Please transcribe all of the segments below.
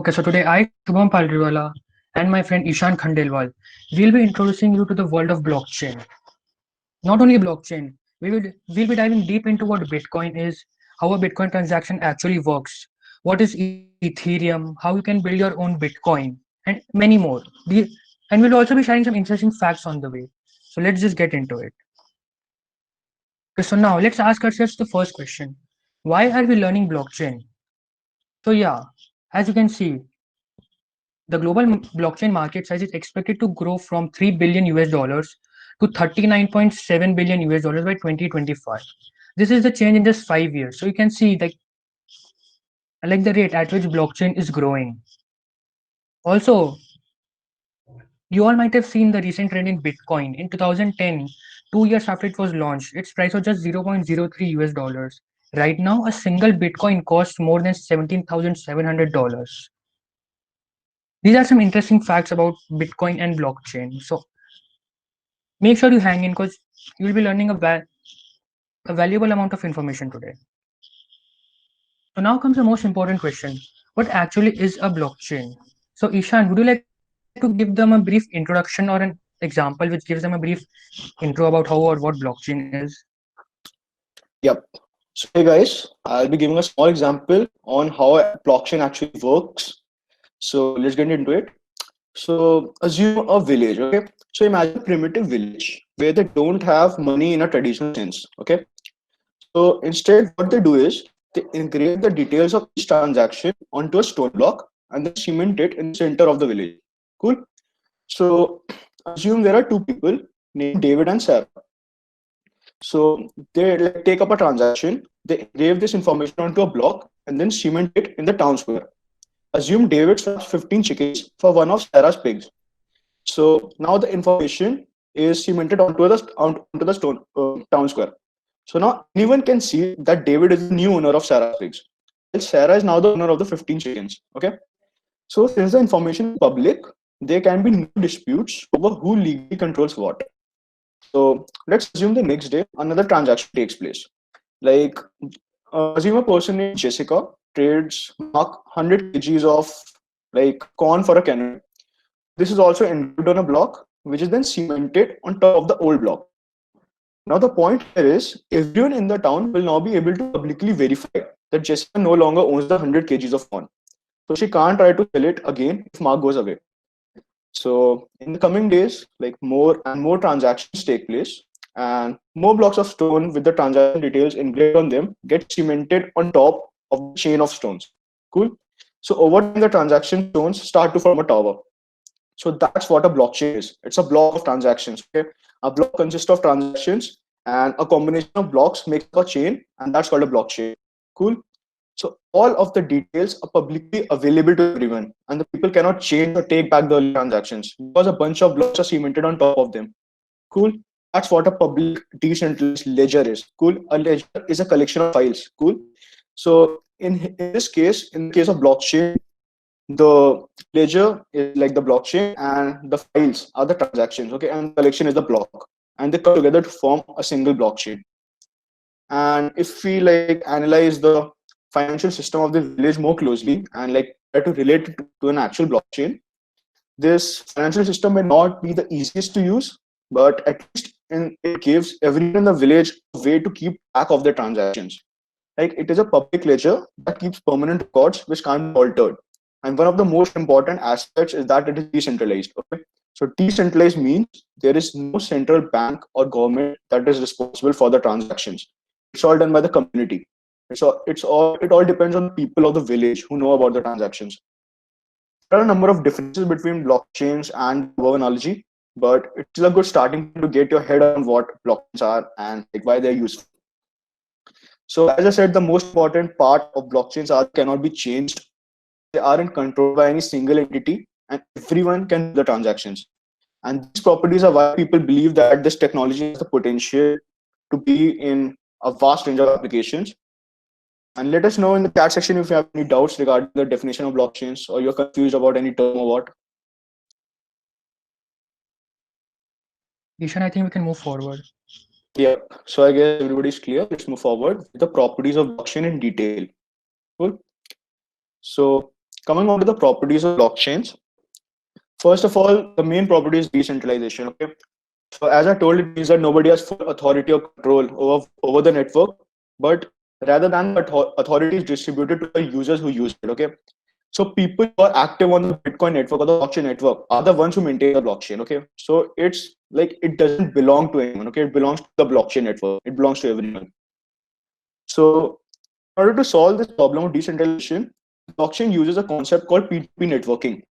Okay, so today I, Shubham Palriwala, and my friend Ishan Khandelwal, will be introducing you to the world of blockchain. Not only blockchain, we'll be diving deep into what Bitcoin is, how a Bitcoin transaction actually works, what is Ethereum, how you can build your own Bitcoin, and many more. And we'll also be sharing some interesting facts on the way. So let's just get into it. Okay, so now let's ask ourselves the first question. Why are we learning blockchain? So yeah, as you can see, the global blockchain market size is expected to grow from 3 billion US dollars to 39.7 billion US dollars by 2025. This is the change in just 5 years. So you can see like the rate at which blockchain is growing. Also, you all might have seen the recent trend in Bitcoin. In 2010, 2 years after it was launched, its price was just 0.03 US dollars. Right now, a single Bitcoin costs more than $17,700. These are some interesting facts about Bitcoin and blockchain. So make sure you hang in because you'll be learning a valuable amount of information today. So now comes the most important question. What actually is a blockchain? So Ishan, would you like to give them a brief introduction or an example which gives them a brief intro about how or what blockchain is? Yep. So hey guys, I'll be giving a small example on how a blockchain actually works. So let's get into it. So assume a village, okay? So imagine a primitive village where they don't have money in a traditional sense, okay? So instead, what they do is they engrave the details of each transaction onto a stone block and then cement it in the center of the village. Cool. So assume there are two people named David and Sarah. So they like take up a transaction, they engrave this information onto a block and then cement it in the town square. Assume David swaps 15 chickens for one of Sarah's pigs. So now the information is cemented onto the stone town square. So now anyone can see that David is the new owner of Sarah's pigs. Well, Sarah is now the owner of the 15 chickens. Okay. So since the information is public, there can be no disputes over who legally controls what. So let's assume the next day another transaction takes place. Like assume a person named Jessica trades Mark 100 kgs of like corn for a canoe. This is also engraved on a block, which is then cemented on top of the old block. Now the point here is everyone in the town will now be able to publicly verify that Jessica no longer owns the 100 kgs of corn. So she can't try to sell it again if Mark goes away. So in the coming days, like more and more transactions take place, and more blocks of stone with the transaction details engraved on them get cemented on top of the chain of stones. Cool. So over time, the transaction stones start to form a tower. So that's what a blockchain is. It's a block of transactions. Okay, a block consists of transactions, and a combination of blocks makes up a chain, and that's called a blockchain. Cool. So all of the details are publicly available to everyone, and the people cannot change or take back the early transactions because a bunch of blocks are cemented on top of them. Cool. That's what a public decentralized ledger is. Cool. A ledger is a collection of files. Cool. So in this case, in the case of blockchain, the ledger is like the blockchain, and the files are the transactions. Okay, and the collection is the block, and they come together to form a single blockchain. And if we like analyze the financial system of the village more closely and like try to relate it to an actual blockchain, this financial system may not be the easiest to use, but at least it gives everyone in the village a way to keep track of their transactions. Like it is a public ledger that keeps permanent records which can't be altered. And one of the most important aspects is that it is decentralized. Okay, so decentralized means there is no central bank or government that is responsible for the transactions. It's all done by the community. It all depends on the people of the village who know about the transactions. There are a number of differences between blockchains and above analogy, but it's a good starting point to get your head on what blockchains are and like why they're useful. So as I said, the most important part of blockchains are cannot be changed. They aren't controlled by any single entity, and everyone can do the transactions. And these properties are why people believe that this technology has the potential to be in a vast range of applications. And let us know in the chat section if you have any doubts regarding the definition of blockchains or you're confused about any term or what. Ishan, I think we can move forward. Yeah. So I guess everybody's clear. Let's move forward with the properties of blockchain in detail. Cool. So Coming on to the properties of blockchains. First of all, the main property is decentralization. Okay. So as I told, it means that nobody has full authority or control over the network, but rather than the authority is distributed to the users who use it. Okay. So people who are active on the Bitcoin network or the blockchain network are the ones who maintain the blockchain. Okay. So it's like it doesn't belong to anyone. Okay. It belongs to the blockchain network. It belongs to everyone. So in order to solve this problem of decentralization, blockchain uses a concept called P2P networking,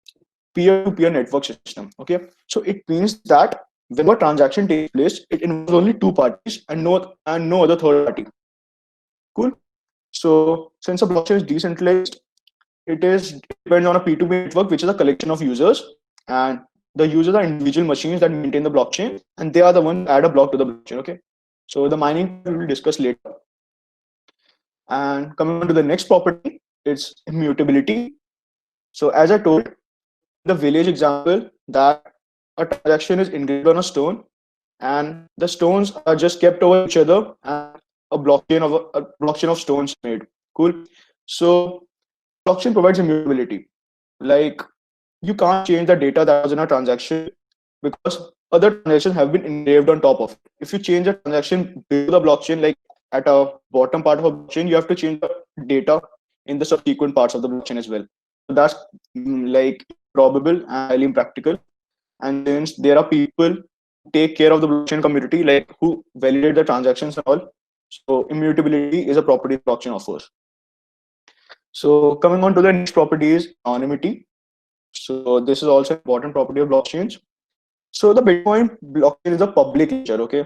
peer-to-peer network system. Okay, so it means that whenever transaction takes place, it involves only two parties and no other third party. Cool. So since a blockchain is decentralized, it depends on a P2P network, which is a collection of users, and the users are individual machines that maintain the blockchain, and they are the ones who add a block to the blockchain. Okay. So the mining part we will discuss later. And coming on to the next property, it's immutability. So as I told the village example, that a transaction is engraved on a stone and the stones are just kept over each other and a blockchain of stones made. Cool. So blockchain provides immutability. Like you can't change the data that was in a transaction because other transactions have been engraved on top of it. If you change a transaction below the blockchain, like at a bottom part of a blockchain, you have to change the data in the subsequent parts of the blockchain as well. So that's like probable and highly impractical. And since there are people who take care of the blockchain community, like who validate the transactions and all, so immutability is a property blockchain offers. So coming on to the next property is anonymity. So this is also an important property of blockchains. So the Bitcoin blockchain is a public ledger. Okay,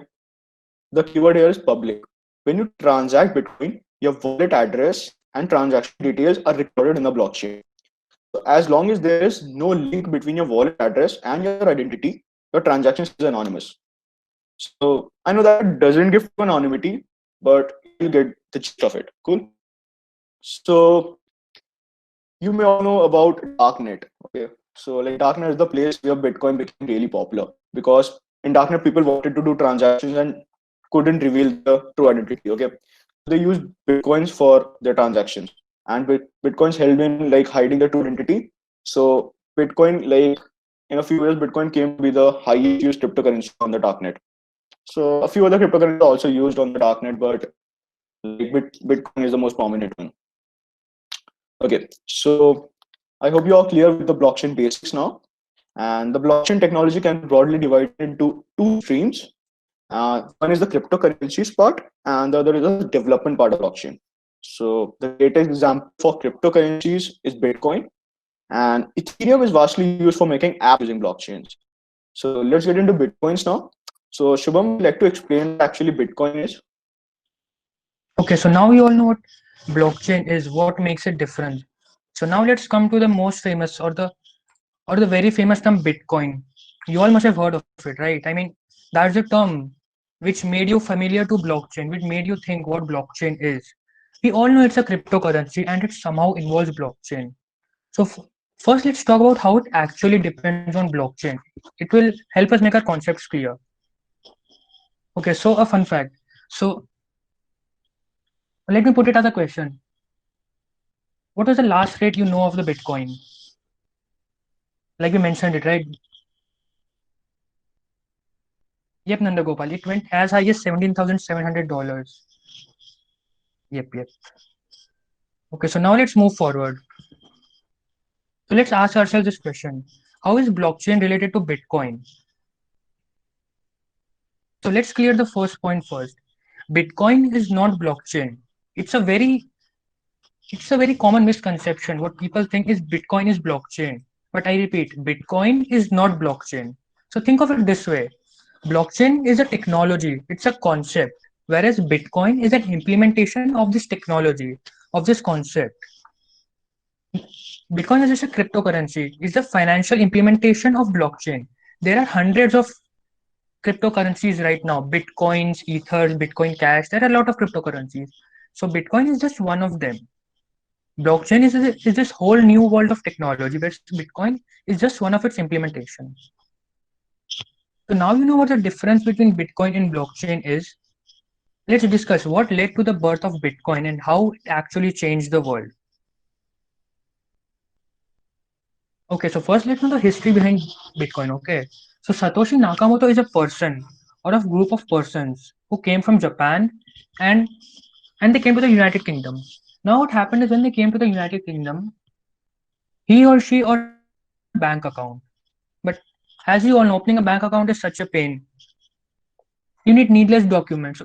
the keyword here is public. When you transact Bitcoin, your wallet address and transaction details are recorded in the blockchain. So as long as there is no link between your wallet address and your identity, your transaction is anonymous. So I know that doesn't give anonymity, but you'll get the gist of it. Cool. So you may all know about darknet. Okay, so like darknet is the place where Bitcoin became really popular because in darknet people wanted to do transactions and couldn't reveal the true identity. Okay, they used Bitcoins for their transactions, and Bitcoins helped in like hiding the true identity. So Bitcoin, like in a few years, Bitcoin came to be the highest used cryptocurrency on the darknet. So a few other cryptocurrencies are also used on the darknet, but like Bitcoin is the most prominent one. Okay, so I hope you are clear with the blockchain basics now. And the blockchain technology can be broadly divided into two streams. One is the cryptocurrencies part, and the other is the development part of blockchain. So the latest example for cryptocurrencies is Bitcoin, and Ethereum is vastly used for making apps using blockchains. So let's get into Bitcoins now. So Shubham, would you like to explain what actually Bitcoin is? Okay, so now you all know what blockchain is, what makes it different. So now let's come to the most famous or the very famous term Bitcoin. You all must have heard of it, right? I mean, that's the term which made you familiar to blockchain, which made you think what blockchain is. We all know it's a cryptocurrency and it somehow involves blockchain. So first, let's talk about how it actually depends on blockchain. It will help us make our concepts clear. Okay, so a fun fact. So let me put it as a question. What was the last rate you know of the Bitcoin? Like we mentioned it, right? Yep, Nandagopal. It went as high as $17,700. Yep, yep. Okay, so now let's move forward. So let's ask ourselves this question. How is blockchain related to Bitcoin? So let's clear the first point first. Bitcoin is not blockchain. It's a very it's a very common misconception. What people think is Bitcoin is blockchain. But I repeat, Bitcoin is not blockchain. So think of it this way. Blockchain is a technology, it's a concept, whereas Bitcoin is an implementation of this technology, of this concept. Bitcoin is just a cryptocurrency, it's the financial implementation of blockchain. There are hundreds of cryptocurrencies right now, Bitcoins, Ethers, Bitcoin Cash. There are a lot of cryptocurrencies. So Bitcoin is just one of them. Blockchain is this whole new world of technology, where Bitcoin is just one of its implementation. So now you know what the difference between Bitcoin and blockchain is. Let's discuss what led to the birth of Bitcoin and how it actually changed the world. Okay, so first let's know the history behind Bitcoin. Okay, so Satoshi Nakamoto is a person or a group of persons who came from Japan and and they came to the United Kingdom. Now what happened is when they came to the United Kingdom, he or she opened a bank account. But as you all know, opening a bank account is such a pain. You need needless documents.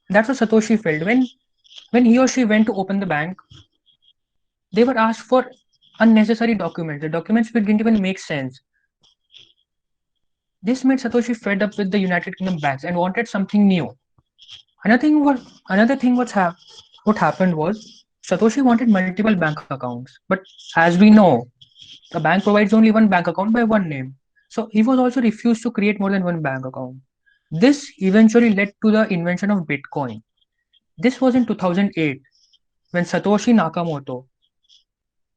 That's what Satoshi felt when he or she went to open the bank. They were asked for unnecessary documents. The documents didn't even make sense. This made Satoshi fed up with the United Kingdom banks and wanted something new. Another thing what happened was Satoshi wanted multiple bank accounts, but as we know, the bank provides only one bank account by one name. So he was also refused to create more than one bank account. This eventually led to the invention of Bitcoin. This was in 2008 when Satoshi Nakamoto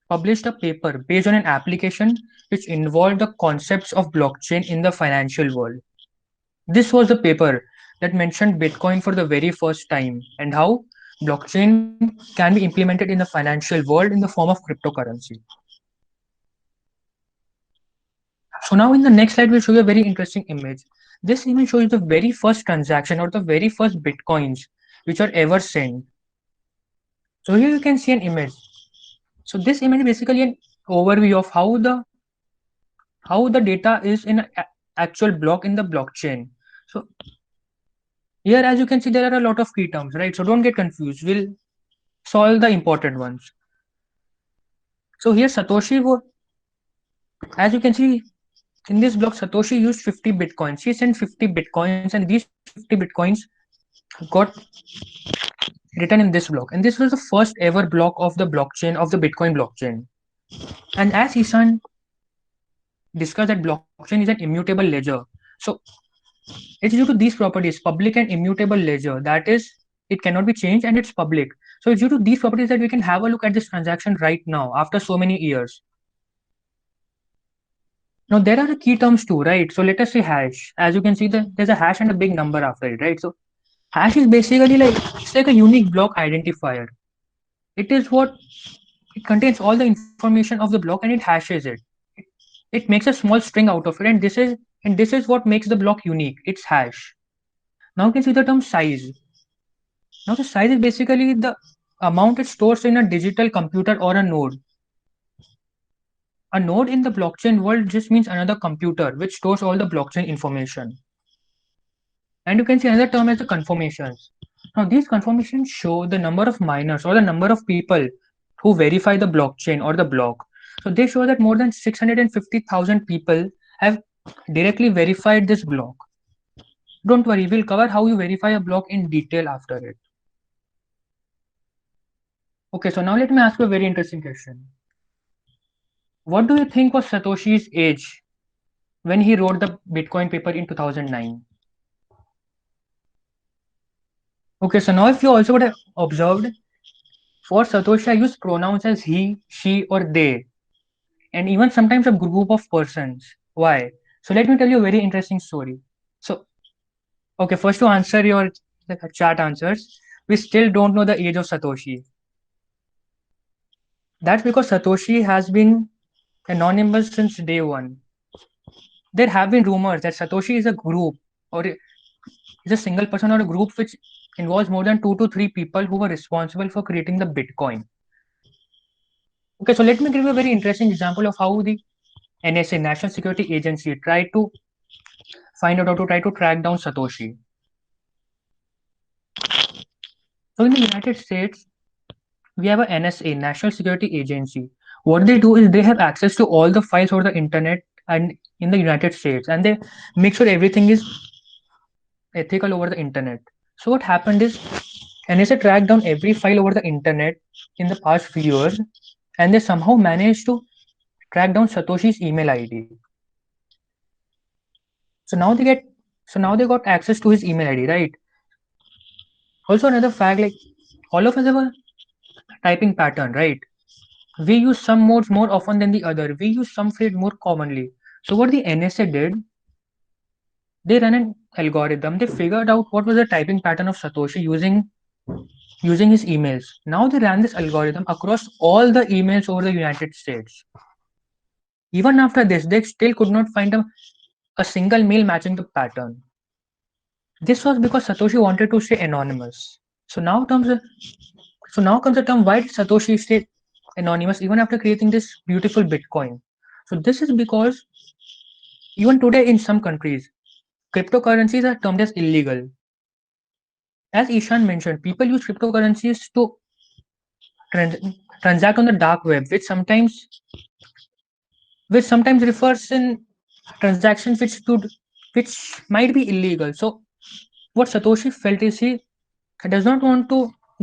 published a paper based on an application which involved the concepts of blockchain in the financial world. This was the paper that mentioned Bitcoin for the very first time and how blockchain can be implemented in the financial world in the form of cryptocurrency. So now in the next slide, we'll show you a very interesting image. This image shows the very first transaction or the very first Bitcoins which are ever sent. So here you can see an image. So this image is basically an overview of how the data is in an actual block in the blockchain. So here, as you can see, there are a lot of key terms, right? So don't get confused. We'll solve the important ones. So here, as you can see in this block, Satoshi used 50 bitcoins. He sent 50 bitcoins, and these 50 bitcoins got written in this block. And this was the first ever block of the blockchain of the Bitcoin blockchain. And as Isan discussed, that blockchain is an immutable ledger. So it's due to these properties, public and immutable ledger. That is, it cannot be changed and it's public. So it's due to these properties that we can have a look at this transaction right now after so many years. Now there are the key terms too, right? So let us say hash. As you can see, there's a hash and a big number after it, right? So hash is basically like it's like a unique block identifier. It is what it contains all the information of the block and it hashes it. It makes a small string out of it, and this is what makes the block unique. It's hash. Now you can see the term size. Now the size is basically the amount it stores in a digital computer or a node. A node in the blockchain world just means another computer which stores all the blockchain information. And you can see another term as the confirmations. Now these confirmations show the number of miners or the number of people who verify the blockchain or the block. So they show that more than 650,000 people have directly verified this block. Don't worry, we'll cover how you verify a block in detail after it. Okay, so now let me ask you a very interesting question. What do you think was Satoshi's age when he wrote the Bitcoin paper in 2009? Okay, so now if you also would have observed, for Satoshi, I use pronouns as he, she, or they, and even sometimes a group of persons. Why? So let me tell you a very interesting story. So, okay, first to answer your chat answers, we still don't know the age of Satoshi. That's because Satoshi has been anonymous since day one. There have been rumors that Satoshi is a group or is a single person or a group which involves more than 2 to 3 people who were responsible for creating the Bitcoin. Okay, so let me give you a very interesting example of how the NSA, National Security Agency, tried to find out how to try to track down Satoshi. So in the United States, we have a NSA, National Security Agency. What they do is they have access to all the files over the internet and in the United States, and they make sure everything is ethical over the internet. So what happened is NSA tracked down every file over the internet in the past few years, and they somehow managed to track down Satoshi's email ID. So now they get so now they got access to his email ID, right? Also another fact, like all of us have a typing pattern, right? We use some modes more often than the other. We use some field more commonly. So what the NSA did, they ran an algorithm. They figured out what was the typing pattern of Satoshi using his emails. Now they ran this algorithm across all the emails over the United States. Even after this, they still could not find a single mail matching the pattern. This was because Satoshi wanted to stay anonymous. So now comes the term, why did Satoshi stay anonymous even after creating this beautiful Bitcoin? So this is because even today in some countries, cryptocurrencies are termed as illegal. As Ishan mentioned, people use cryptocurrencies to trans- transact on the dark web, which sometimes refers in transactions which might be illegal. So what Satoshi felt is he does not want to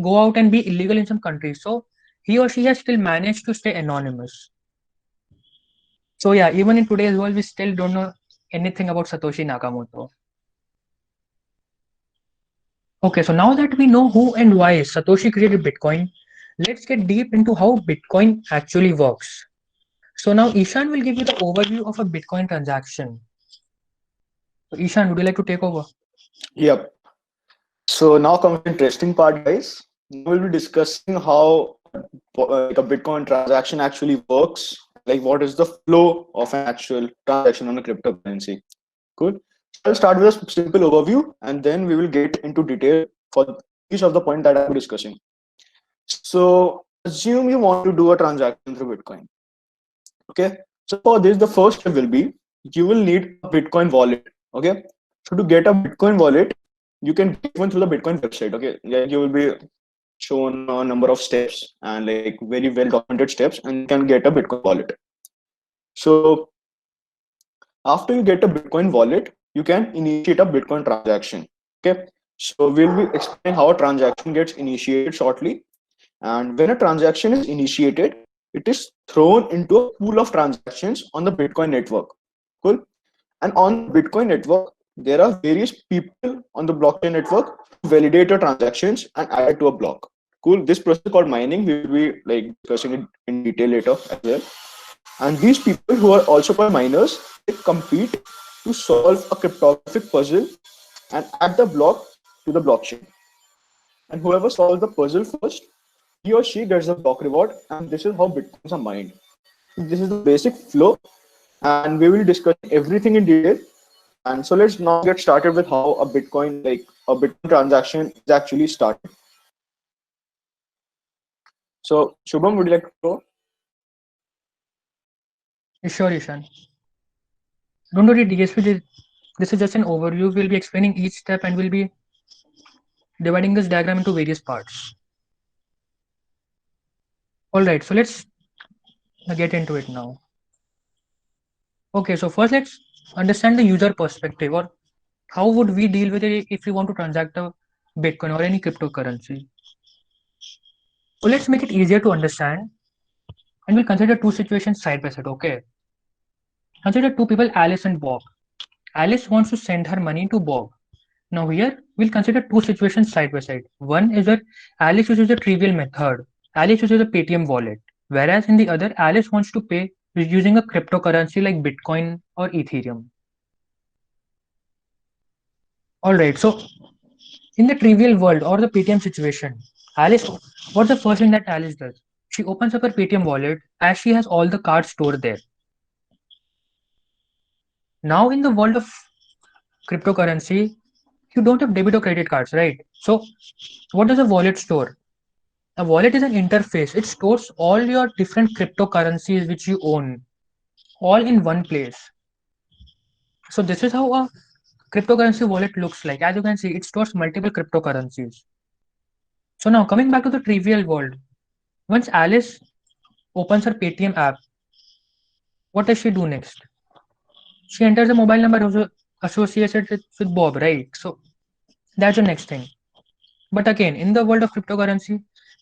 go out and be illegal in some countries. So he or she has still managed to stay anonymous. So yeah, even in today's world, we still don't know anything about Satoshi Nakamoto. Okay, so now that we know who and why Satoshi created Bitcoin, let's get deep into how Bitcoin actually works. So now Ishan will give you the overview of a Bitcoin transaction. So Ishan, would you like to take over? Yep. So now comes the interesting part, guys. Now we'll be discussing how like a Bitcoin transaction actually works, like what is the flow of an actual transaction on a cryptocurrency. Cool. So I'll start with a simple overview, and then we will get into detail for each of the point that I'll be discussing. So assume you want to do a transaction through Bitcoin. Okay. So for this, the first step will be you will need a Bitcoin wallet. Okay. So to get a Bitcoin wallet, you can get one through the Bitcoin website. Okay. Like you will be shown a number of steps and like very well documented steps, and you can get a Bitcoin wallet. So after you get a Bitcoin wallet, you can initiate a Bitcoin transaction. Okay. So we'll be explaining how a transaction gets initiated shortly. And when a transaction is initiated, it is thrown into a pool of transactions on the Bitcoin network. Cool. And on the Bitcoin network, there are various people on the blockchain network who validate your transactions and add it to a block. Cool. This process called mining, we will be like discussing it in detail later as well. And these people who are also called miners, they compete to solve a cryptographic puzzle and add the block to the blockchain. And whoever solves the puzzle first, he or she gets the block reward, and this is how bitcoins are mined. This is the basic flow, and we will discuss everything in detail. And so let's now get started with how a Bitcoin transaction is actually started. So Shubham, would you like to go? Sure, Ishan. Don't worry, DSP. This is just an overview. We'll be explaining each step and we'll be dividing this diagram into various parts. Alright, so let's get into it now. Okay, so first let's understand the user perspective, or how would we deal with it if we want to transact a Bitcoin or any cryptocurrency. So let's make it easier to understand and we'll consider two situations side by side. Okay, consider two people, Alice and Bob. Alice wants to send her money to Bob. Now here we'll consider two situations side by side. One is that Alice uses a trivial method. Alice uses a Paytm wallet, whereas in the other, Alice wants to pay using a cryptocurrency like Bitcoin or Ethereum. Alright, so in the trivial world or the Paytm situation, Alice, what's the first thing that Alice does? She opens up her Paytm wallet as she has all the cards stored there. Now, in the world of cryptocurrency, you don't have debit or credit cards, right? So, what does a wallet store? A wallet is an interface. It stores all your different cryptocurrencies which you own, all in one place. So, this is how a cryptocurrency wallet looks like. As you can see, it stores multiple cryptocurrencies. So, now coming back to the trivial world, once Alice opens her Paytm app, what does she do next? She enters the mobile number associated with Bob, right? So, that's the next thing. But again, in the world of cryptocurrency,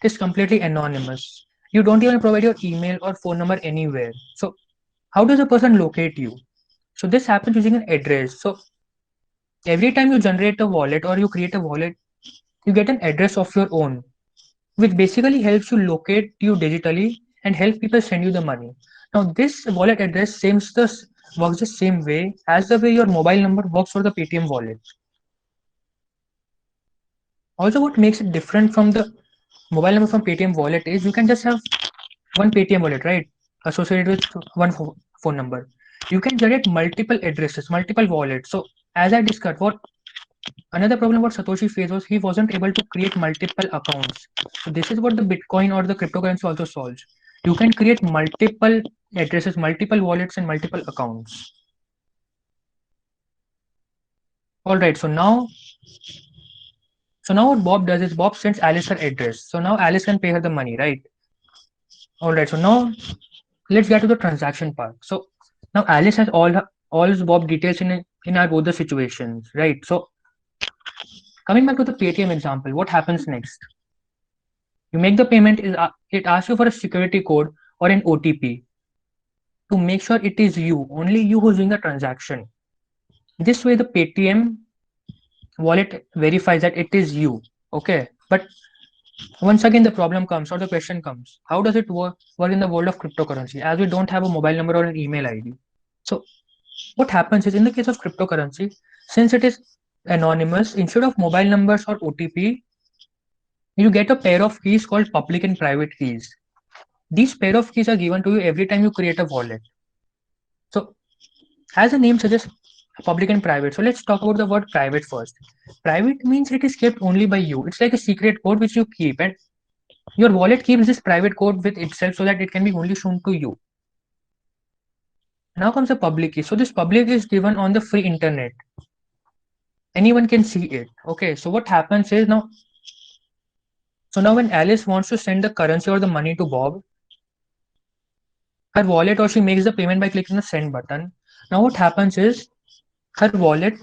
it is completely anonymous. You don't even provide your email or phone number anywhere. So, how does a person locate you? So, this happens using an address. So, every time you generate a wallet or you create a wallet, you get an address of your own, which basically helps you locate you digitally and help people send you the money. Now, this wallet address works the same way as the way your mobile number works for the Paytm wallet. Also, what makes it different from the mobile number from Paytm wallet is you can just have one Paytm wallet, right? Associated with one phone number. You can generate multiple addresses, multiple wallets. So as I discussed, what another problem what Satoshi faced was he wasn't able to create multiple accounts. So this is what the Bitcoin or the cryptocurrency also solves. You can create multiple addresses, multiple wallets, and multiple accounts. All right. So now what Bob does is Bob sends Alice her address. So now Alice can pay her the money, right? All right. So now let's get to the transaction part. So now Alice has all his Bob details in our both the situations, right? So coming back to the Paytm example, what happens next? You make the payment. It asks you for a security code or an OTP to make sure it is you, only you who's doing the transaction. This way, the Paytm wallet verifies that it is you. Okay, but once again the problem comes or the question comes: how does it work in the world of cryptocurrency? As we don't have a mobile number or an email ID. So what happens is in the case of cryptocurrency, since it is anonymous, instead of mobile numbers or OTP, you get a pair of keys called public and private keys. These pair of keys are given to you every time you create a wallet. So as the name suggests, public and private. So let's talk about the word private first. Private means it is kept only by you. It's like a secret code which you keep, and your wallet keeps this private code with itself so that it can be only shown to you. Now comes the public key. So this public is given on the free internet. Anyone can see it. Okay, so what happens is now when Alice wants to send the currency or the money to Bob, her wallet or she makes the payment by clicking the send button. Now what happens is her wallet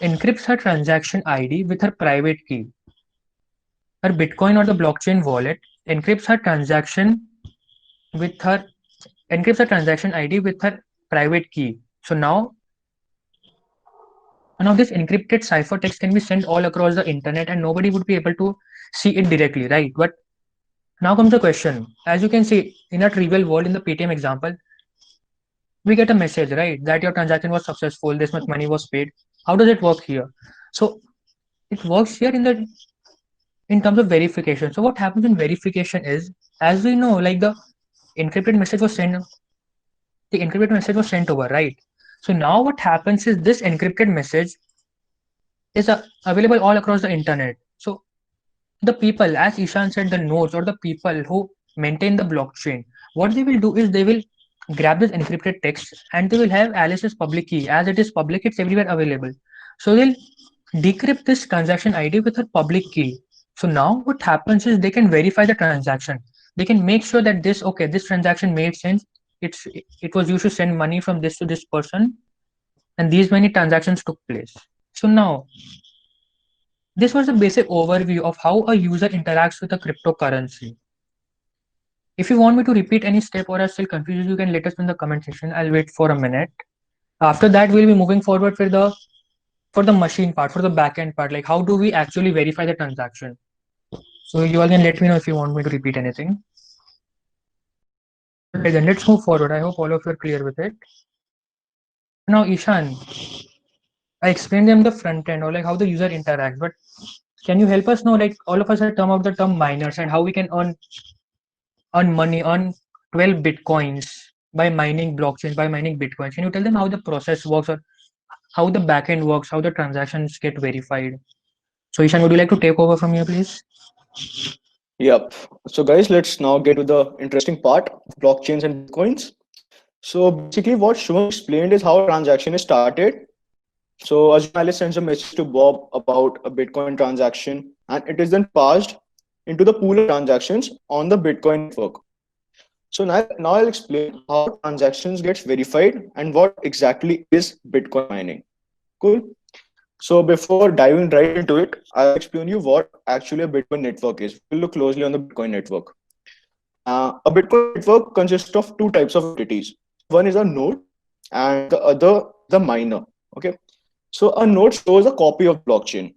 encrypts her transaction ID with her private key. Her Bitcoin or the blockchain wallet encrypts her transaction with her encrypts her transaction ID with her private key. So now this encrypted ciphertext can be sent all across the internet and nobody would be able to see it directly, right? But now comes the question. As you can see in a trivial world in the Paytm example, we get a message, right, that your transaction was successful, this much money was paid. How does it work here? So it works here in terms of verification. So what happens in verification is, as we know, like the encrypted message was sent, the encrypted message was sent over, right? So now what happens is this encrypted message is available all across the internet. So the people, as Ishan said, the nodes or the people who maintain the blockchain, what they will do is they will grab this encrypted text and they will have Alice's public key. As it is public, it's everywhere available. So they'll decrypt this transaction ID with her public key. So now what happens is they can verify the transaction. They can make sure that this transaction made sense. It was used to send money from this to this person, and these many transactions took place. So now this was a basic overview of how a user interacts with a cryptocurrency. If you want me to repeat any step or are still confused, you can let us know in the comment section. I'll wait for a minute. After that, we'll be moving forward for the machine part, for the backend part, like how do we actually verify the transaction. So you all can let me know if you want me to repeat anything. Okay, then let's move forward. I hope all of you are clear with it. Now, Ishan, I explained them the front end or like how the user interacts, but can you help us know, like all of us have term of the term miners and how we can earn money on 12 bitcoins by mining blockchains, by mining bitcoins? Can you tell them how the process works or how the backend works, how the transactions get verified? So Ishan, would you like to take over from here, please? Yep. So guys, let's now get to the interesting part of blockchains and bitcoins. So basically what Shubham explained is how a transaction is started. So as Alice sends a message to Bob about a Bitcoin transaction and it is then passed into the pool of transactions on the Bitcoin network. So now I'll explain how transactions gets verified and what exactly is Bitcoin mining. Cool. So before diving right into it, I'll explain you what actually a Bitcoin network is. We'll look closely on the Bitcoin network. A Bitcoin network consists of two types of entities. One is a node and the other the miner. Okay. So a node stores a copy of blockchain.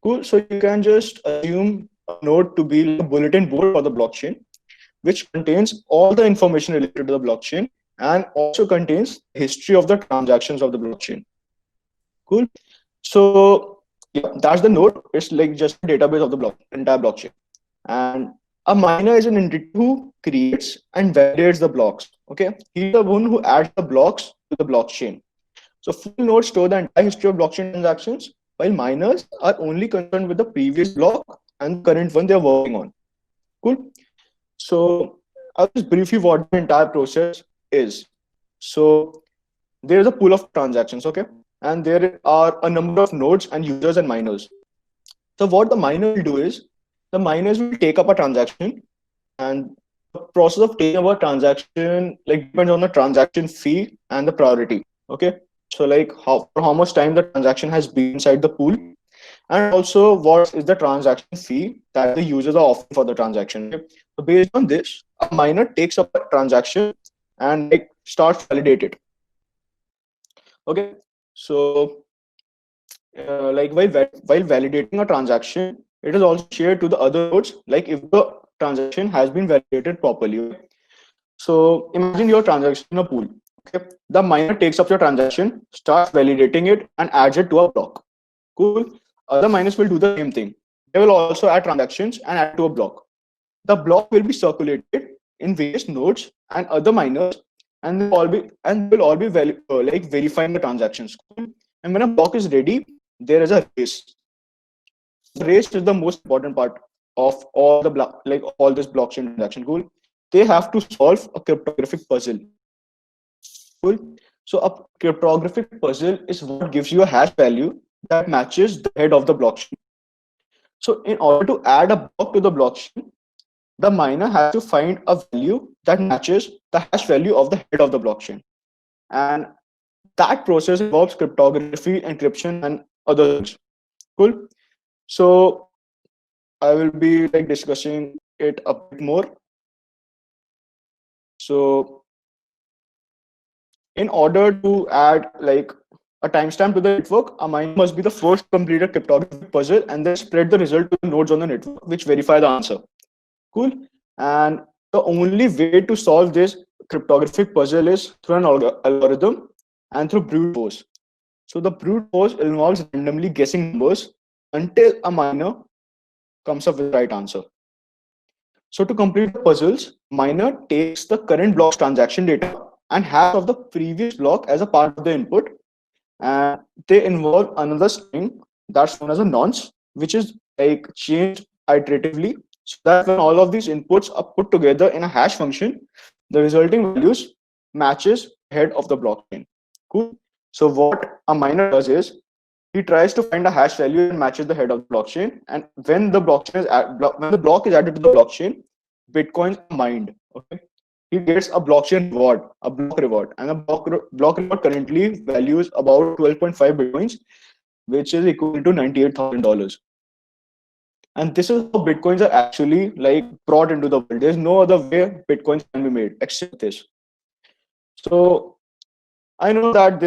Cool. So you can just assume a node to be like a bulletin board for the blockchain, which contains all the information related to the blockchain and also contains history of the transactions of the blockchain. Cool. So yeah, that's the node. It's like just a database of the entire blockchain. And A miner is an entity who creates and validates the blocks. Okay, he's the one who adds the blocks to the blockchain. So full nodes store the entire history of blockchain transactions, while miners are only concerned with the previous block and the current one they are working on. Cool. So I'll just brief you what the entire process is. So there is a pool of transactions, okay, and there are a number of nodes and users and miners. So what the miner will do is the miners will take up a transaction, and the process of taking up a transaction like depends on the transaction fee and the priority. Okay, so like how much time the transaction has been inside the pool, and also what is the transaction fee that the users are offering for the transaction. Okay? So based on this, a miner takes up a transaction and like starts validate it. Okay, so while validating a transaction, it is also shared to the other nodes. Like if the transaction has been validated properly. Okay? So imagine your transaction in a pool. Okay, the miner takes up your transaction, starts validating it, and adds it to a block. Cool. Other miners will do the same thing. They will also add transactions and add to a block. The block will be circulated in various nodes and other miners, and they will all be like verifying the transactions. Cool. And when a block is ready, there is a race. The race is the most important part of all the like all this blockchain transaction. Cool. They have to solve a cryptographic puzzle. Cool. So a cryptographic puzzle is what gives you a hash value that matches the head of the blockchain. So in order to add a block to the blockchain, the miner has to find a value that matches the hash value of the head of the blockchain. And that process involves cryptography, encryption, and other things. Cool. So I will be like discussing it a bit more. So in order to add like a timestamp to the network, a miner must be the first to complete a cryptographic puzzle and then spread the result to the nodes on the network, which verify the answer. Cool. And the only way to solve this cryptographic puzzle is through an algorithm and through brute force. So the brute force involves randomly guessing numbers until a miner comes up with the right answer. So to complete the puzzles, miner takes the current block's transaction data and hash of the previous block as a part of the input, and they involve another string that's known as a nonce, which is like changed iteratively, so that when all of these inputs are put together in a hash function, the resulting values matches head of the blockchain. Cool. So what a miner does is he tries to find a hash value and matches the head of the blockchain, and when the when the block is added to the blockchain, bitcoins are mined. Okay, he gets a blockchain reward, a block reward, and a block reward currently values about 12.5 bitcoins, which is equal to $98,000. And this is how bitcoins are actually like brought into the world. There's no other way bitcoins can be made except this. So I know that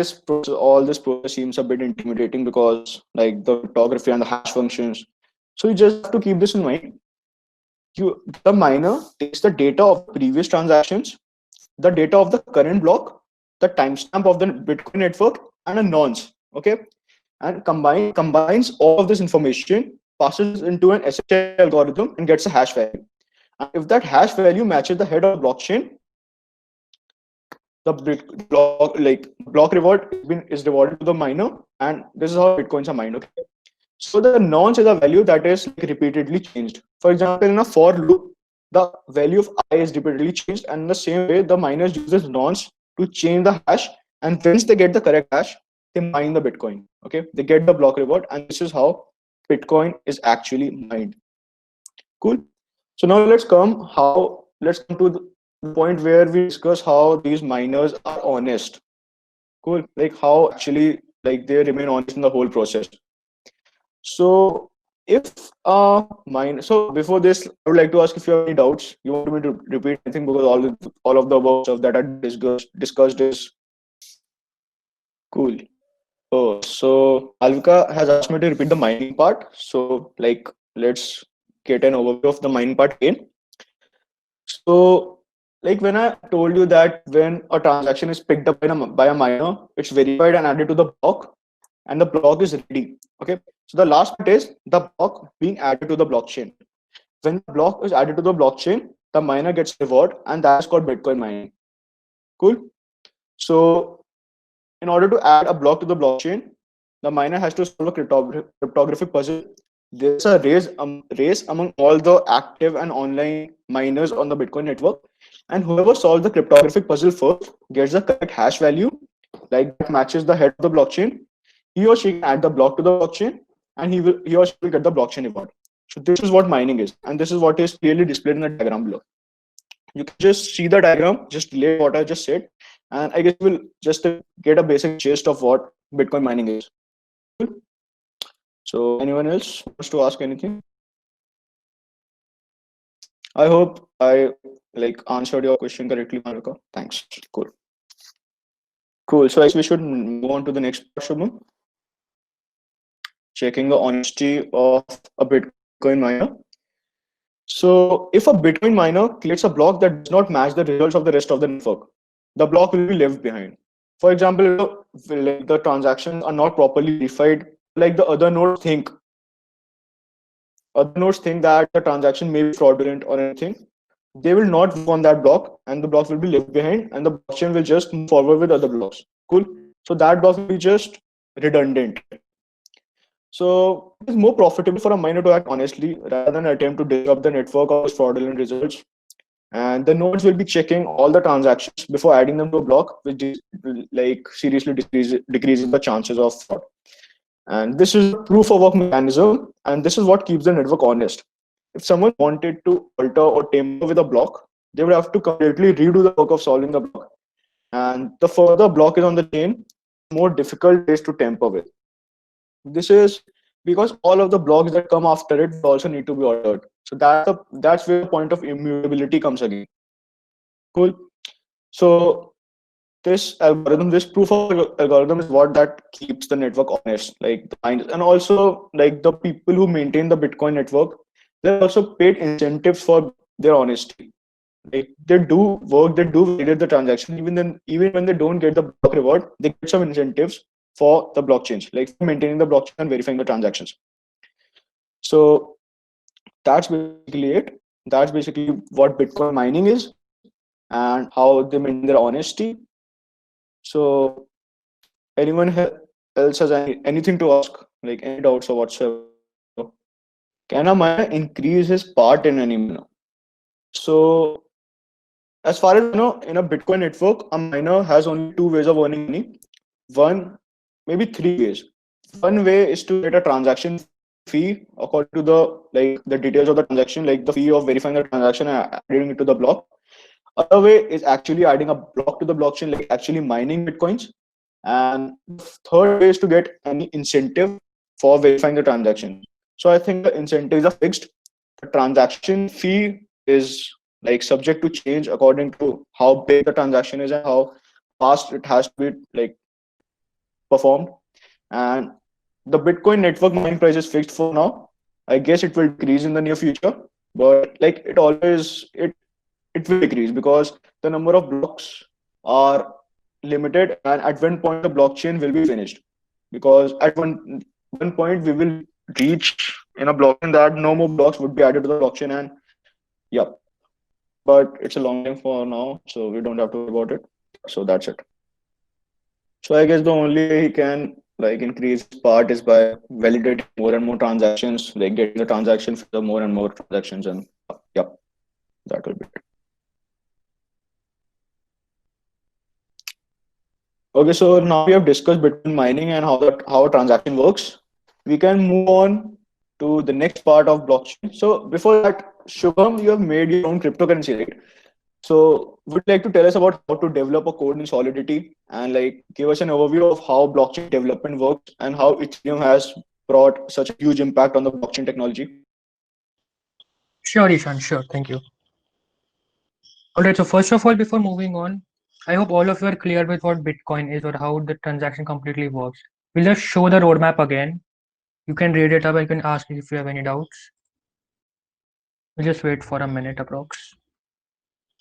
all this process seems a bit intimidating because like the cryptography and the hash functions. So you just have to keep this in mind. The miner takes the data of previous transactions, the data of the current block, the timestamp of the Bitcoin network, and a nonce. Okay, and combines all of this information, passes into an SHA algorithm, and gets a hash value. And if that hash value matches the head of the blockchain, the block reward is rewarded to the miner, and this is how bitcoins are mined. Okay, so the nonce is a value that is like repeatedly changed. For example, in a for loop, the value of I is repeatedly changed, and in the same way, the miners use this nonce to change the hash. And once they get the correct hash, they mine the Bitcoin. Okay, they get the block reward, and this is how Bitcoin is actually mined. Cool. So now let's come to the point where we discuss how these miners are honest. Cool. Like how actually like they remain honest in the whole process. So if mine so before this, I would like to ask if you have any doubts. You want me to repeat anything because all of the above stuff that I discussed is cool. Oh, so Alvika has asked me to repeat the mining part. So like let's get an overview of the mining part again. So like when I told you that when a transaction is picked up by a miner, it's verified and added to the block, and the block is ready. Okay. So the last bit is the block being added to the blockchain. when the block is added to the blockchain, the miner gets reward, and that is called Bitcoin mining. Cool. So in order to add a block to the blockchain, the miner has to solve a cryptographic puzzle. There's a race among all the active and online miners on the Bitcoin network, and whoever solves the cryptographic puzzle first gets the correct hash value, like that matches the head of the blockchain. He or she can add the block to the blockchain, and he or she will get the blockchain reward. So this is what mining is, and this is what is clearly displayed in the diagram below. You can just see the diagram, just relate what I just said, and I guess we'll just get a basic gist of what Bitcoin mining is. So anyone else wants to ask anything? I hope I answered your question correctly, Marika. Thanks. Cool. Cool. So I guess we should move on to the next part, Shubham. Checking the honesty of a Bitcoin miner. So if a Bitcoin miner creates a block that does not match the results of the rest of the network, the block will be left behind. For example, like the transactions are not properly verified, like the other nodes think that the transaction may be fraudulent or anything, they will not work on that block, and the block will be left behind, and the blockchain will just move forward with other blocks. Cool. So that block will be just redundant. So it is more profitable for a miner to act honestly rather than attempt to disrupt the network of fraudulent results. And the nodes will be checking all the transactions before adding them to a block, which is seriously decreases the chances of fraud. And this is a proof of work mechanism, and this is what keeps the network honest. If someone wanted to alter or tamper with a block, they would have to completely redo the work of solving the block. And the further block is on the chain, the more difficult it is to tamper with. This is because all of the blocks that come after it also need to be altered. So that's where the point of immutability comes again. Cool. So this proof of algorithm is what that keeps the network honest. And also like the people who maintain the Bitcoin network, they're also paid incentives for their honesty. Like they do work, they do validate the transaction, even when they don't get the block reward, they get some incentives for the blockchains, like for maintaining the blockchain and verifying the transactions. So that's basically it. That's basically what Bitcoin mining is and how they maintain their honesty. So anyone else has anything to ask, like any doubts or whatsoever? Can a miner increase his part in any manner? So as far as I know, in a Bitcoin network, a miner has only two ways of earning money. One, maybe three ways. One way is to get a transaction fee according to the details of the transaction, like the fee of verifying the transaction and adding it to the block. Other way is actually adding a block to the blockchain, like actually mining Bitcoins. And the third way is to get any incentive for verifying the transaction. So I think the incentives are fixed. The transaction fee is subject to change according to how big the transaction is and how fast it has to be performed. And the Bitcoin network mining price is fixed for now. I guess it will decrease in the near future, but it will decrease because the number of blocks are limited, and at one point the blockchain will be finished, because at one point we will reach in a blockchain that no more blocks would be added to the blockchain. And yeah, but it's a long time for now, so we don't have to worry about it. So that's it. So I guess the only way he can increase his part is by validating more and more transactions, like getting the transaction for the more and more transactions, and yeah, that will be it. Okay, so now we have discussed Bitcoin mining and how a transaction works. We can move on to the next part of blockchain. So before that, Shubham, you have made your own cryptocurrency, right? So would you like to tell us about how to develop a code in Solidity and give us an overview of how blockchain development works and how Ethereum has brought such a huge impact on the blockchain technology? Sure, Ishan, sure. Thank you. All right, so first of all, before moving on, I hope all of you are clear with what Bitcoin is or how the transaction completely works. We'll just show the roadmap again. You can read it up. I can ask if you have any doubts. We'll just wait for a minute approx.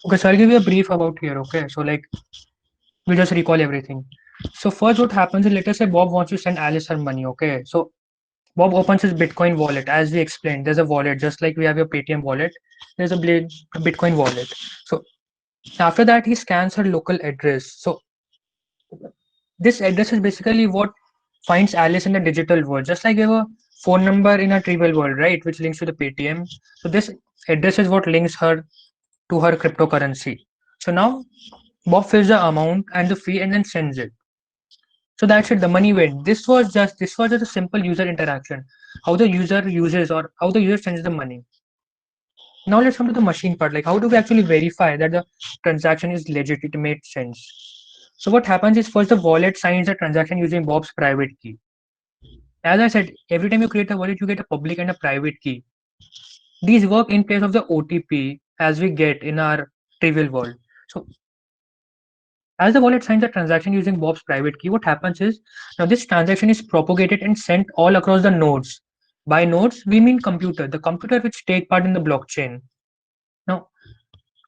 Okay, so I'll give you a brief about here. Okay, so we'll just recall everything. So first, what happens is, let us say Bob wants to send Alice her money. Okay, so Bob opens his Bitcoin wallet. As we explained, there's a wallet, just like we have your Paytm wallet, there's a Bitcoin wallet. So after that, he scans her local address. So this address is basically what finds Alice in the digital world, just like we have a phone number in a trivial world, right, which links to the Paytm. So this address is what links her to her cryptocurrency. So now Bob fills the amount and the fee and then sends it. So that's it. The money went. This was just a simple user interaction, how the user uses or how the user sends the money. Now let's come to the machine part. Like how do we actually verify that the transaction is legitimate sense? So what happens is first the wallet signs the transaction using Bob's private key. As I said, every time you create a wallet, you get a public and a private key. These work in place of the OTP as we get in our trivial world. So as the wallet signs a transaction using Bob's private key, what happens is now this transaction is propagated and sent all across the nodes. By nodes, we mean computer, the computer which take part in the blockchain. Now,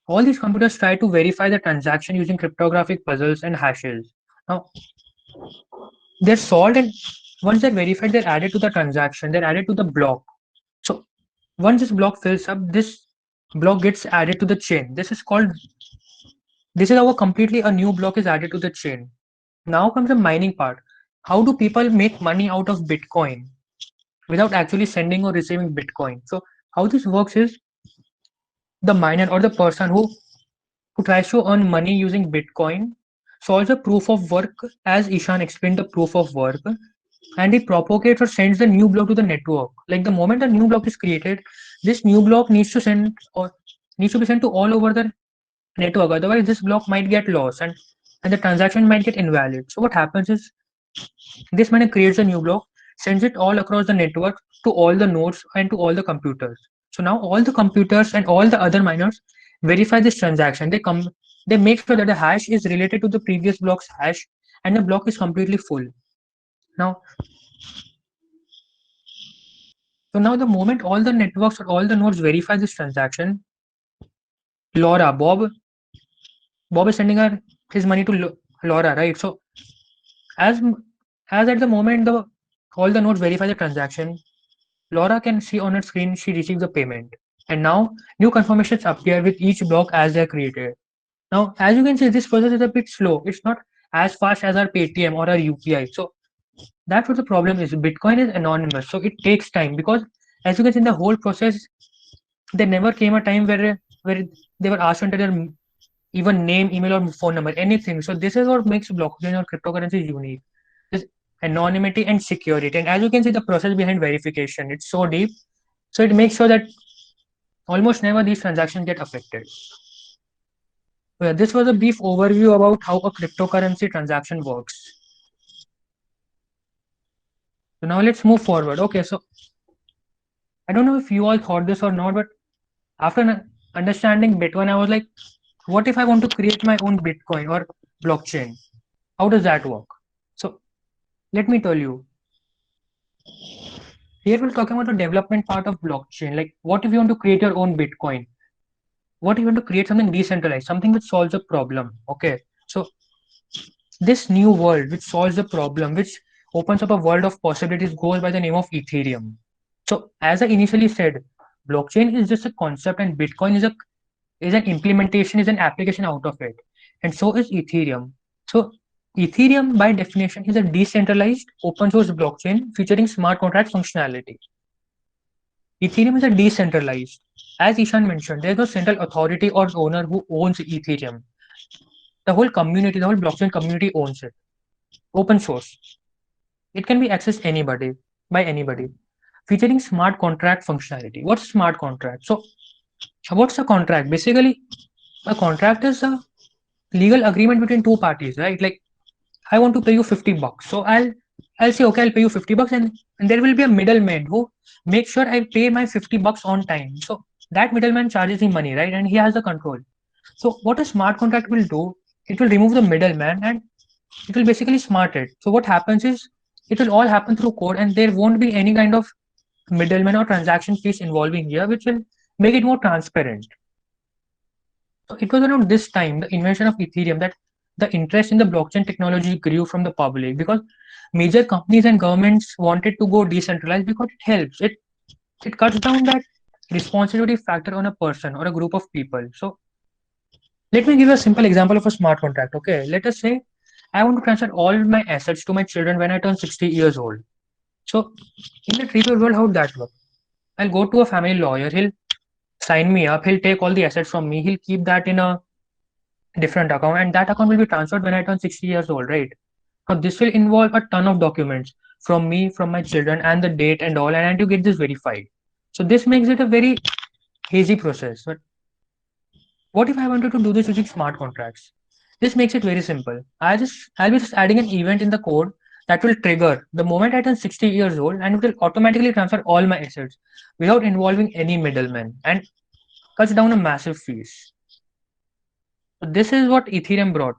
all these computers try to verify the transaction using cryptographic puzzles and hashes. Now, they're solved and once they're verified, they're added to the transaction, they're added to the block. So once this block fills up, this block gets added to the chain. This is how completely a new block is added to the chain. Now comes the mining part. How do people make money out of Bitcoin without actually sending or receiving Bitcoin? So how this works is the miner or the person who tries to earn money using Bitcoin solves a proof of work as Ishan explained the proof of work and he propagates or sends the new block to the network. Like the moment a new block is created, this new block needs to be sent to all over the network. Otherwise, this block might get lost and the transaction might get invalid. So what happens is this miner creates a new block, sends it all across the network to all the nodes and to all the computers. So now all the computers and all the other miners verify this transaction. They make sure that the hash is related to the previous block's hash and the block is completely full. Now now the moment all the networks or all the nodes verify this transaction, Laura, Bob is sending her his money to Laura, right? So as as at the moment the all the nodes verify the transaction, Laura can see on her screen she receives the payment. And now new confirmations appear with each block as they are created. Now, as you can see, this process is a bit slow. It's not as fast as our Paytm or our UPI. So that's what the problem is. Bitcoin is anonymous, so it takes time because as you can see in the whole process, there never came a time where they were asked to enter their even name, email, or phone number, anything. So this is what makes blockchain or cryptocurrency unique. This anonymity and security. And as you can see, the process behind verification, it's so deep. So it makes sure that almost never these transactions get affected. Well, this was a brief overview about how a cryptocurrency transaction works. So now let's move forward. Okay, so I don't know if you all thought this or not, but after understanding Bitcoin, I was like, what if I want to create my own Bitcoin or blockchain? How does that work? So let me tell you. Here we're talking about the development part of blockchain. Like, what if you want to create your own Bitcoin? What if you want to create something decentralized, something which solves a problem? Okay, so this new world which solves the problem, which opens up a world of possibilities, goes by the name of Ethereum. So, as I initially said, blockchain is just a concept, and Bitcoin is an implementation, is an application out of it, and so is Ethereum. So, Ethereum, by definition, is a decentralized open source blockchain featuring smart contract functionality. Ethereum is a decentralized. As Ishan mentioned, there is no central authority or owner who owns Ethereum. The whole community, the whole blockchain community owns it. Open source. It can be accessed by anybody, featuring smart contract functionality. What's smart contract? So, what's a contract? Basically, a contract is a legal agreement between two parties, right? Like, I want to pay you $50, so I'll say okay, I'll pay you $50, and there will be a middleman who makes sure I pay my $50 on time. So that middleman charges me money, right? And he has the control. So what a smart contract will do, it will remove the middleman and it will basically smart it. So what happens is it will all happen through code and there won't be any kind of middleman or transaction fees involving here, which will make it more transparent. So it was around this time, the invention of Ethereum, that the interest in the blockchain technology grew from the public because major companies and governments wanted to go decentralized because it helps. It cuts down that responsibility factor on a person or a group of people. So let me give you a simple example of a smart contract. Okay, let us say I want to transfer all my assets to my children when I turn 60 years old. So in the real world, how would that work? I'll go to a family lawyer. He'll sign me up. He'll take all the assets from me. He'll keep that in a different account, and that account will be transferred when I turn 60 years old, right? Now this will involve a ton of documents from me, from my children, and the date and all, and to get this verified. So this makes it a very hazy process. But what if I wanted to do this using smart contracts? This makes it very simple. I'll be just adding an event in the code that will trigger the moment I turn 60 years old, and it will automatically transfer all my assets without involving any middleman and cuts down a massive fees. So this is what Ethereum brought.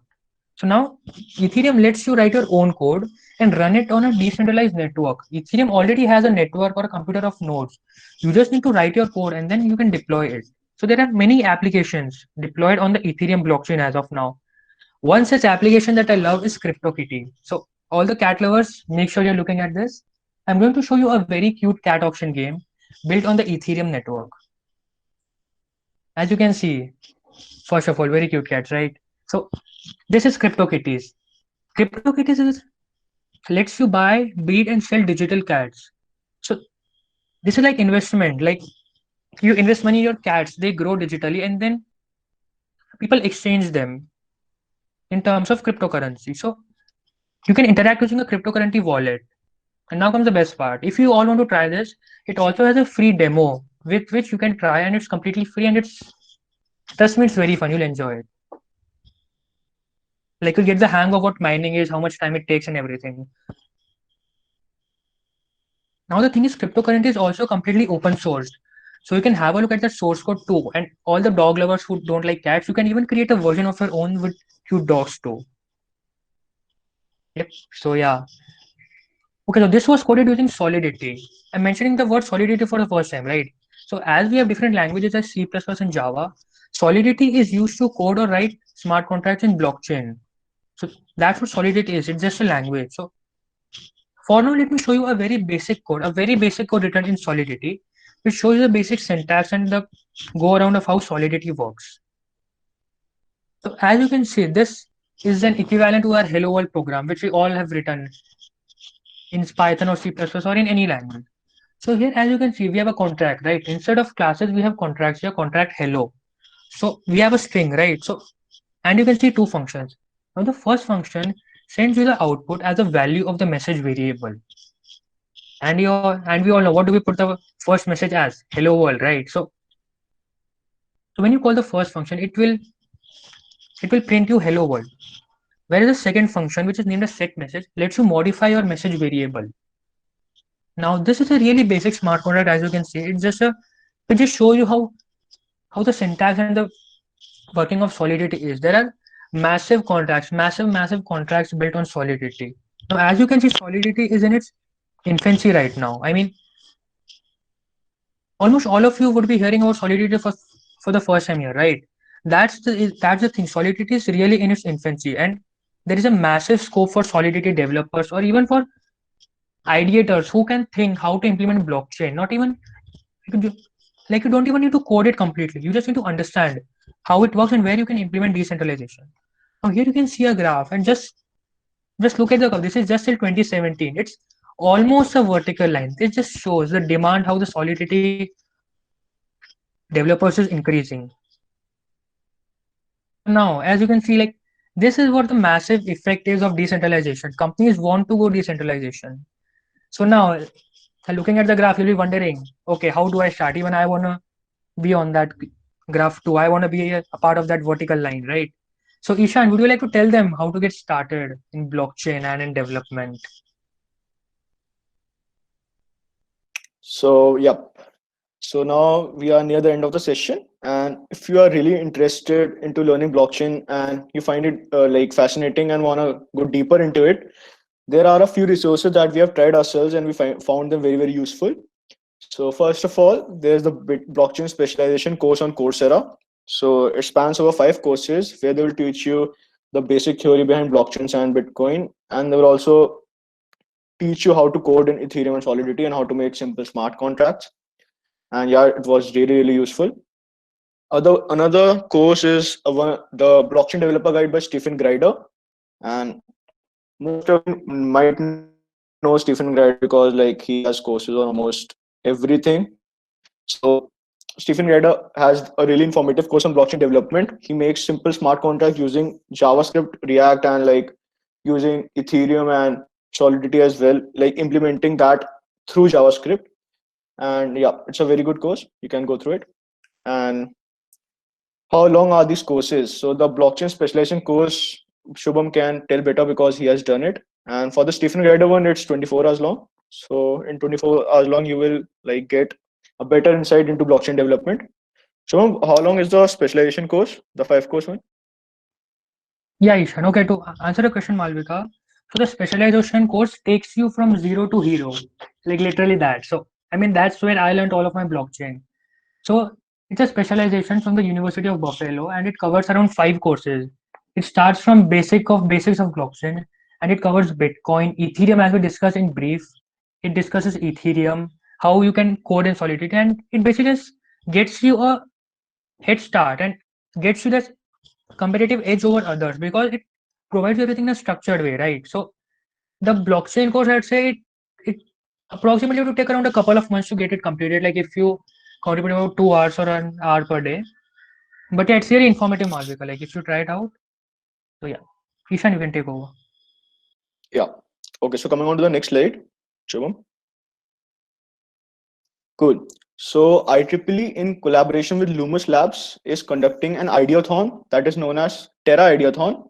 So now Ethereum lets you write your own code and run it on a decentralized network. Ethereum already has a network or a computer of nodes. You just need to write your code and then you can deploy it. So there are many applications deployed on the Ethereum blockchain as of now. One such application that I love is CryptoKitty. So all the cat lovers, make sure you're looking at this. I'm going to show you a very cute cat auction game built on the Ethereum network. As you can see, first of all, very cute cats, right? So this is CryptoKitties. CryptoKitties is lets you buy, breed, and sell digital cats. So this is like investment. Like you invest money in your cats, they grow digitally, and then people exchange them in terms of cryptocurrency. So you can interact using a cryptocurrency wallet. And now comes the best part. If you all want to try this, it also has a free demo with which you can try, and it's completely free, and it's trust me, it's very fun. You'll enjoy it. Like you'll get the hang of what mining is, how much time it takes, and everything. Now the thing is, cryptocurrency is also completely open sourced. So you can have a look at the source code too. And all the dog lovers who don't like cats, you can even create a version of your own with cute dogs too. Yep. So yeah. Okay, so this was coded using Solidity. I'm mentioning the word Solidity for the first time, right? So as we have different languages as C++ and Java, Solidity is used to code or write smart contracts in blockchain. So that's what Solidity is. It's just a language. So for now, let me show you a very basic code written in Solidity, which shows you the basic syntax and the go around of how Solidity works. So as you can see, this is an equivalent to our Hello World program, which we all have written in Python or C++ or in any language. So here, as you can see, we have a contract, right? Instead of classes, we have contracts here, contract hello. So we have a string, right? So, and you can see two functions. Now the first function sends you the output as a value of the message variable. And we all know what do we put the first message as? Hello world, right? So when you call the first function, it will print you hello world. Whereas the second function, which is named as set message, lets you modify your message variable. Now this is a really basic smart contract, as you can see. It just shows you how the syntax and the working of Solidity is. There are massive contracts built on Solidity. Now, as you can see, Solidity is in its infancy right now. I mean, almost all of you would be hearing about Solidity for the first time here, right? That's the thing. Solidity is really in its infancy, and there is a massive scope for Solidity developers or even for ideators who can think how to implement blockchain. Not even like you don't even need to code it completely. You just need to understand how it works and where you can implement decentralization. Now here you can see a graph and just look at the curve. This is just till 2017. It's almost a vertical line. This just shows the demand, how the Solidity developers is increasing. Now, as you can see, like this is what the massive effect is of decentralization. Companies want to go decentralization. So now, looking at the graph, you'll be wondering, okay, how do I start? Even I wanna be on that graph too. I wanna be a part of that vertical line, right? So Ishan, would you like to tell them how to get started in blockchain and in development? So, yep. So now we are near the end of the session, and if you are really interested into learning blockchain and you find it like fascinating and want to go deeper into it, there are a few resources that we have tried ourselves and we found them very useful. So first of all, there's the blockchain specialization course on Coursera. So it spans over 5 courses where they will teach you the basic theory behind blockchains and Bitcoin, and they will also teach you how to code in Ethereum and Solidity and how to make simple smart contracts. And yeah, it was really useful. Other Another course is the Blockchain Developer Guide by Stephen Grider, and most of you might know Stephen Grider because like he has courses on almost everything. So Stephen Grider has a really informative course on blockchain development. He makes simple smart contracts using JavaScript, React, and like using Ethereum and Solidity as well, like implementing that through JavaScript. And yeah, it's a very good course. You can go through it. And how long are these courses? So the blockchain specialization course, Shubham can tell better because he has done it. And for the Stephen Grider one, it's 24 hours long. So in 24 hours long, you will like get a better insight into blockchain development. Shubham, how long is the specialization course, the 5 course one? Yeah, Ishan. Okay, to answer the question, Malvika. So the specialization course takes you from zero to hero, like literally that. So I mean that's where I learned all of my blockchain. So it's a specialization from the University of Buffalo, and it covers around 5 courses. It starts from basics of blockchain, and it covers Bitcoin, Ethereum, as we discussed in brief. It discusses Ethereum, how you can code in Solidity, and it basically just gets you a head start and gets you this competitive edge over others because it provides you everything in a structured way, right? So the blockchain course, I'd say it approximately would take around a couple of months to get it completed. Like if you contribute about 2 hours or an hour per day. But yeah, it's really informative, Malvika. Like if you try it out. So yeah, Ishan, you can take over. Yeah. Okay, so coming on to the next slide, Shubham. Cool. So IEEE, in collaboration with Lumus Labs, is conducting an ideathon that is known as Terra Ideathon.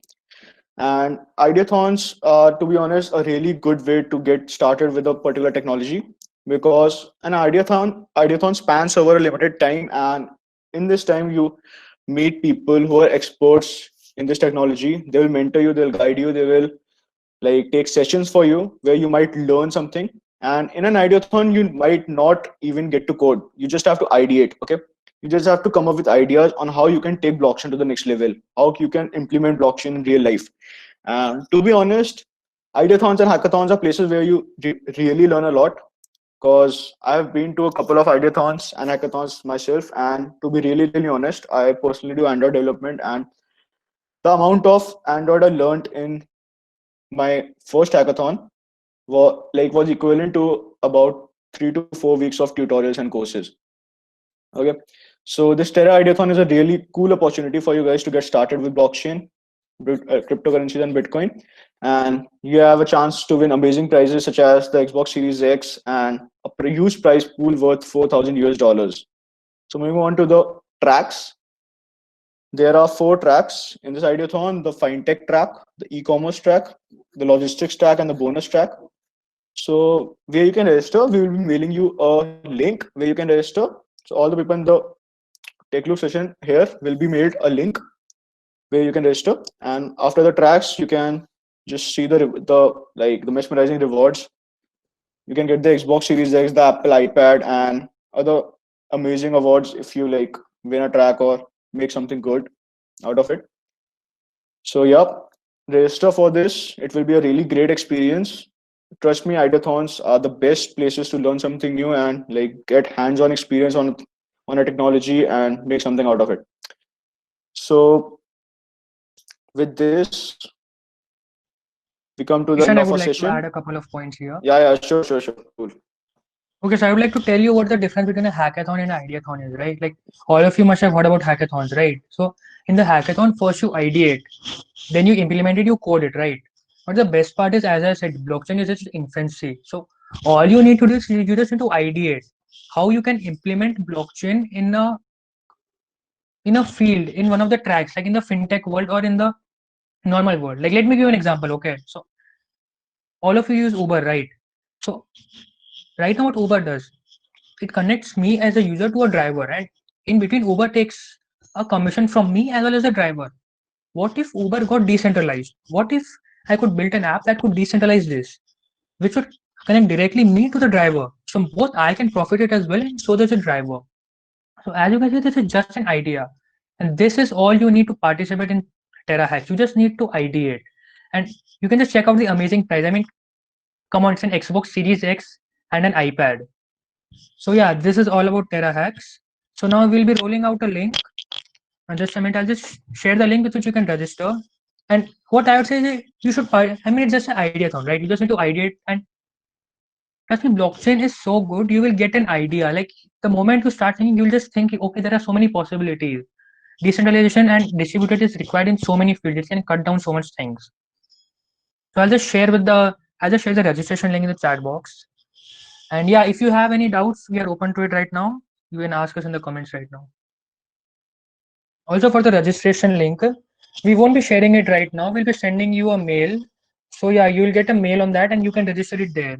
And ideathons are, to be honest, a really good way to get started with a particular technology because an ideathon spans over a limited time, and in this time you meet people who are experts in this technology. They will mentor you, they'll guide you, they will like take sessions for you where you might learn something. And in an ideathon, you might not even get to code. You just have to ideate. Okay. You just have to come up with ideas on how you can take blockchain to the next level, how you can implement blockchain in real life. And to be honest, ideathons and hackathons are places where you really learn a lot because I've been to a couple of ideathons and hackathons myself. And to be really honest, I personally do Android development, and the amount of Android I learned in my first hackathon was equivalent to about 3 to 4 weeks of tutorials and courses. Okay, so this Terra Ideathon is a really cool opportunity for you guys to get started with blockchain, cryptocurrencies, and Bitcoin. And you have a chance to win amazing prizes such as the Xbox Series X and a huge prize pool worth 4,000 US dollars. So moving on to the tracks, there are 4 tracks in this ideathon: the fintech track, the e-commerce track, the logistics track, and the bonus track. So where you can register, we will be mailing you a link where you can register. So all the people in the Tech Loop session here will be mailed a link where you can register. And after the tracks, you can just see the mesmerizing rewards. You can get the Xbox Series X, the Apple iPad, and other amazing awards if you like win a track or make something good out of it. So yeah, register for this. It will be a really great experience. Trust me, ideathons are the best places to learn something new and like get hands-on experience on a technology and make something out of it. So with this, we come to the end Ishan, I of would our like to session. add a couple of points here. Yeah, sure, cool. Okay, so I would like to tell you what the difference between a hackathon and an ideathon is, right? Like all of you must have heard about hackathons, right? So in the hackathon, first you ideate, then you implement it, you code it, right? But the best part is, as I said, blockchain is its infancy. So all you need to do is you just need to ideate how you can implement blockchain in a field, in one of the tracks, like in the fintech world or in the normal world. Like let me give you an example. Okay, so all of you use Uber, right? So right now what Uber does, it connects me as a user to a driver, and in between Uber takes a commission from me as well as the driver. What if Uber got decentralized? What if I could build an app that could decentralize this, which would connect directly me to the driver? So both I can profit it as well, and so does the driver. So as you can see, this is just an idea, and this is all you need to participate in terahash. You just need to ID it, and you can just check out the amazing price. I mean, come on, it's an Xbox Series X and an iPad. So yeah, this is all about terahash. So now we'll be rolling out a link. And just a minute, I'll just share the link with which you can register. And what I would say is you should. I mean, it's just an idea thon, right? You just need to idea it, and trust me, blockchain is so good. You will get an idea. Like the moment you start thinking, you'll just think, okay, there are so many possibilities. Decentralization and distributed is required in so many fields. It can cut down so much things. So I'll just share the registration link in the chat box. And yeah, if you have any doubts, we are open to it right now. You can ask us in the comments right now. Also for the registration link, we won't be sharing it right now. We'll be sending you a mail. So yeah, you'll get a mail on that and you can register it there.